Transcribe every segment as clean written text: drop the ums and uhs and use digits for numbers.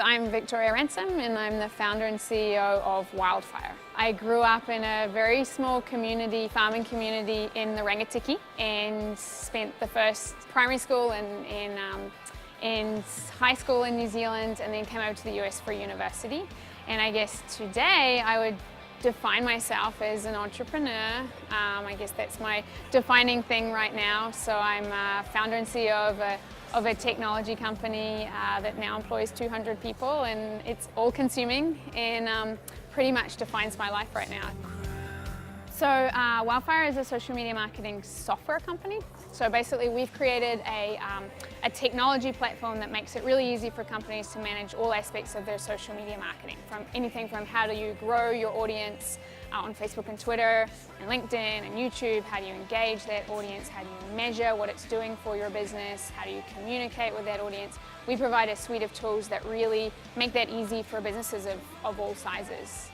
So I'm Victoria Ransom and I'm the founder and CEO of Wildfire. I grew up in a very small community, farming community in the Rangitikei, and spent the first primary school and high school in New Zealand, and then came over to the US for university. And I guess today I would define myself as an entrepreneur. I guess that's my defining thing right now. So I'm founder and CEO of a technology company that now employs 200 people, and it's all consuming and pretty much defines my life right now. So Wildfire is a social media marketing software company. So basically we've created a technology platform that makes it really easy for companies to manage all aspects of their social media marketing, from anything from how do you grow your audience on Facebook and Twitter and LinkedIn and YouTube, how do you engage that audience, how do you measure what it's doing for your business, how do you communicate with that audience. We provide a suite of tools that really make that easy for businesses of all sizes.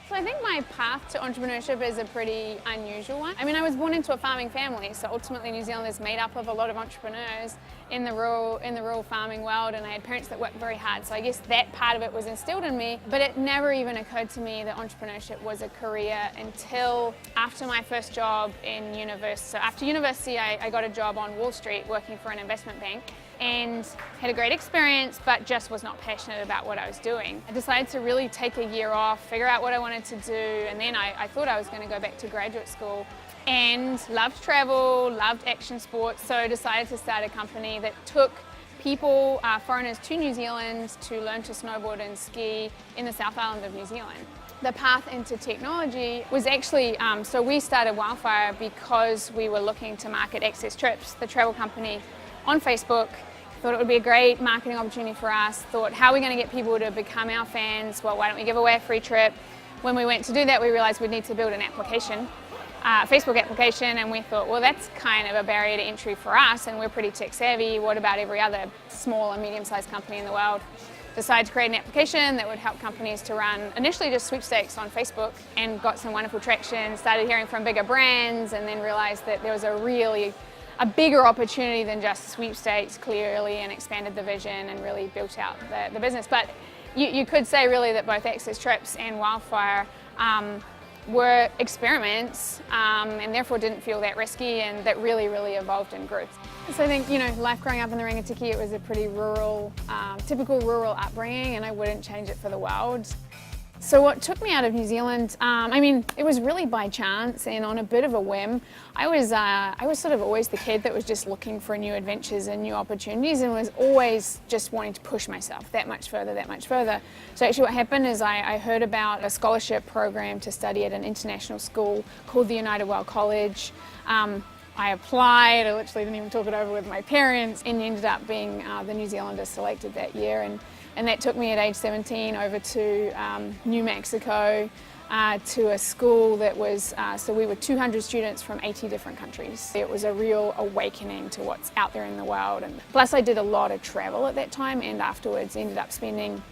So I think my path to entrepreneurship is a pretty unusual one. I mean, I was born into a farming family, so ultimately New Zealand is made up of a lot of entrepreneurs in the rural farming world, and I had parents that worked very hard, so I guess that part of it was instilled in me, but it never even occurred to me that entrepreneurship was a career until after my first job in university. So after university, I got a job on Wall Street working for an investment bank, and had a great experience, but just was not passionate about what I was doing. I decided to really take a year off, figure out what I wanted to do, and then I thought I was going to go back to graduate school, and loved travel, loved action sports, so I decided to start a company that took people, foreigners, to New Zealand to learn to snowboard and ski in the South Island of New Zealand. The path into technology was actually, so we started Wildfire because we were looking to market Access Trips, the travel company, on Facebook. Thought it would be a great marketing opportunity for us. Thought, how are we going to get people to become our fans? Well, why don't we give away a free trip? When we went to do that, we realized we'd need to build an application, a Facebook application, and we thought, well, that's kind of a barrier to entry for us, and we're pretty tech savvy. What about every other small and medium-sized company in the world? Decided to create an application that would help companies to run initially just sweepstakes on Facebook, and got some wonderful traction. Started hearing from bigger brands, and then realized that there was a bigger opportunity than just sweepstakes, clearly, and expanded the vision and really built out the business. But you could say really that both Access Trips and Wildfire were experiments, and therefore didn't feel that risky, and that really evolved and grew. So I think, life growing up in the Rangitikei, it was a pretty rural, typical rural upbringing, and I wouldn't change it for the world. So what took me out of New Zealand, it was really by chance and on a bit of a whim. I was sort of always the kid that was just looking for new adventures and new opportunities, and was always just wanting to push myself that much further. So actually what happened is I heard about a scholarship program to study at an international school called the United World College. I applied, I literally didn't even talk it over with my parents, and ended up being the New Zealander selected that year. And that took me at age 17 over to New Mexico to a school that was, so we were 200 students from 80 different countries. It was a real awakening to what's out there in the world. And plus I did a lot of travel at that time, and afterwards ended up spending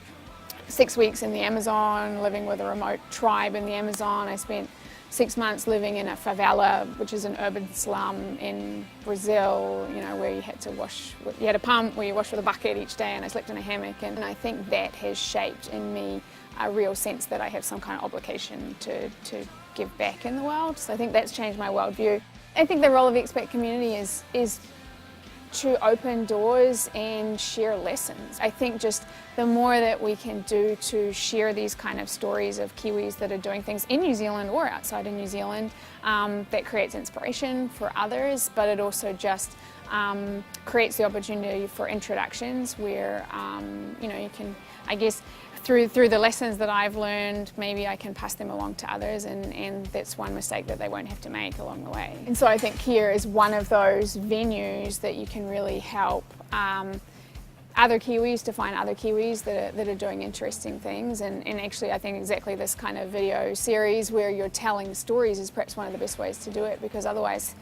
6 weeks in the Amazon, living with a remote tribe in the Amazon. I spent 6 months living in a favela, which is an urban slum in Brazil, where you had a pump where you wash with a bucket each day, and I slept in a hammock. And I think that has shaped in me a real sense that I have some kind of obligation to give back in the world. So I think that's changed my worldview. I think the role of the expat community is to open doors and share lessons. I think just the more that we can do to share these kind of stories of Kiwis that are doing things in New Zealand or outside of New Zealand, that creates inspiration for others, but it also just creates the opportunity for introductions where you can, I guess, through the lessons that I've learned, maybe I can pass them along to others, and that's one mistake that they won't have to make along the way. And so I think here is one of those venues that you can really help other Kiwis to find other Kiwis that are doing interesting things. And actually I think exactly this kind of video series where you're telling stories is perhaps one of the best ways to do it, because otherwise,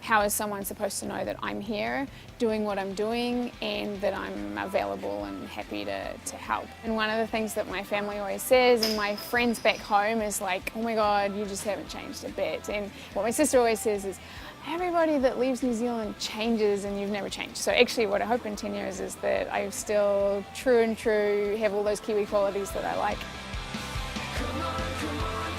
how is someone supposed to know that I'm here doing what I'm doing and that I'm available and happy to help? And one of the things that my family always says, and my friends back home, is like, oh my God, you just haven't changed a bit. And what my sister always says is, everybody that leaves New Zealand changes and you've never changed. So actually what I hope in 10 years is that I'm still true and true, have all those Kiwi qualities that I like. Come on, come on.